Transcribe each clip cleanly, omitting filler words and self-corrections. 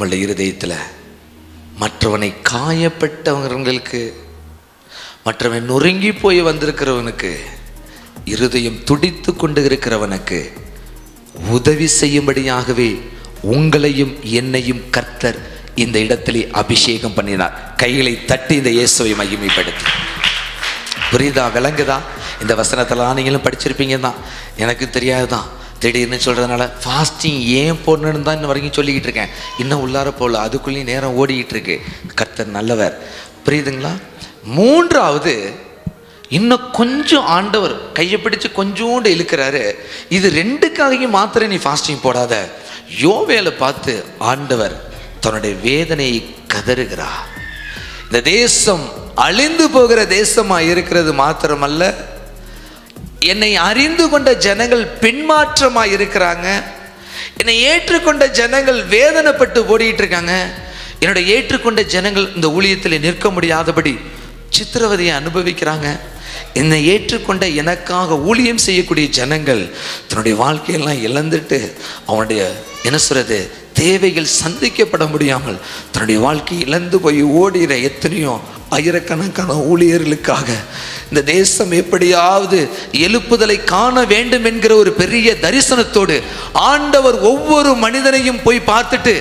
நம்மளுடைய இருதயத்தில் மற்றவனை காயப்பட்டவங்களுக்கு, மற்றவன் நொறுங்கி போய் வந்திருக்கிறவனுக்கு, இருதயம் துடித்து கொண்டு இருக்கிறவனுக்கு உதவி செய்யும்படியாகவே உங்களையும் என்னையும் கர்த்தர் இந்த இடத்திலே அபிஷேகம் பண்ணினார். கைகளை தட்டி இந்த இயேசுவை மகிமைப்படுத்தி. புரியுதா? விளங்குதா? இந்த வசனத்தெல்லாம் நீங்களும் படிச்சிருப்பீங்க தான், எனக்கு தெரியாது தான். திடீர்னு சொல்கிறதுனால ஃபாஸ்டிங் ஏன் போடணுன்னு தான் இன்னும் வரைக்கும் சொல்லிக்கிட்டு இருக்கேன். இன்னும் உள்ளார போகல, அதுக்குள்ளேயும் நேரம் ஓடிக்கிட்டு இருக்கு. கர்த்தர் நல்லவர். புரியுதுங்களா? மூன்றாவது, இன்னும் கொஞ்சம் ஆண்டவர் கையை பிடிச்சு கொஞ்சோண்டு இழுக்கிறாரு. இது ரெண்டுக்காகவும் மாத்திரம் நீ ஃபாஸ்டிங் போடாத. யோவேலை பார்த்து ஆண்டவர் தன்னுடைய வேதனையை கதறுகிறார். இந்த தேசம் அழிந்து போகிற தேசமா இருக்கிறது மாத்திரமல்ல, என்னை அறிந்து கொண்ட ஜனங்கள் பின்மாற்றமாக இருக்கிறாங்க. என்னை ஏற்றுக்கொண்ட ஜனங்கள் வேதனைப்பட்டு ஓடிட்டு இருக்காங்க. என்னுடைய ஏற்றுக்கொண்ட ஜனங்கள் இந்த ஊழியத்தில் நிற்க முடியாதபடி சித்திரவதையை அனுபவிக்கிறாங்க. என்னை ஏற்றுக்கொண்ட எனக்காக ஊழியம் செய்யக்கூடிய ஜனங்கள் தன்னுடைய வாழ்க்கையெல்லாம் இழந்துட்டு அவனுடைய என்ன சொல்றது தேவைகள் சந்திக்கப்பட முடியாமல் தன்னுடைய வாழ்க்கை இழந்து போய் ஓடுகிற எத்தனையோ ஆயிரக்கணக்கான ஊழியர்களுக்காக இந்த தேசம் எப்படியாவது எழுப்புதலை காண வேண்டும் என்கிற ஒரு பெரிய தரிசனத்தோடு ஆண்டவர் ஒவ்வொரு மனிதனையும் போய் பார்த்துட்டு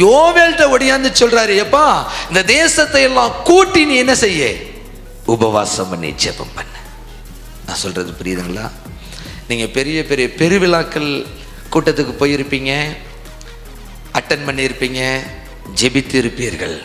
யோவேல்கிட்ட ஒடியாந்து சொல்றாரு, எப்பா இந்த தேசத்தை எல்லாம் கூட்டி நீ என்ன செய்ய, உபவாசம் பண்ணி ஜெபம் பண்ண. நான் சொல்றது புரியுதுங்களா? நீங்க பெரிய பெரிய பெருவிழாக்கள் கூட்டத்துக்கு போயிருப்பீங்க, அட்டன் பண்ணியிருப்பீங்க, ஜெபித்து இருப்பீர்கள்.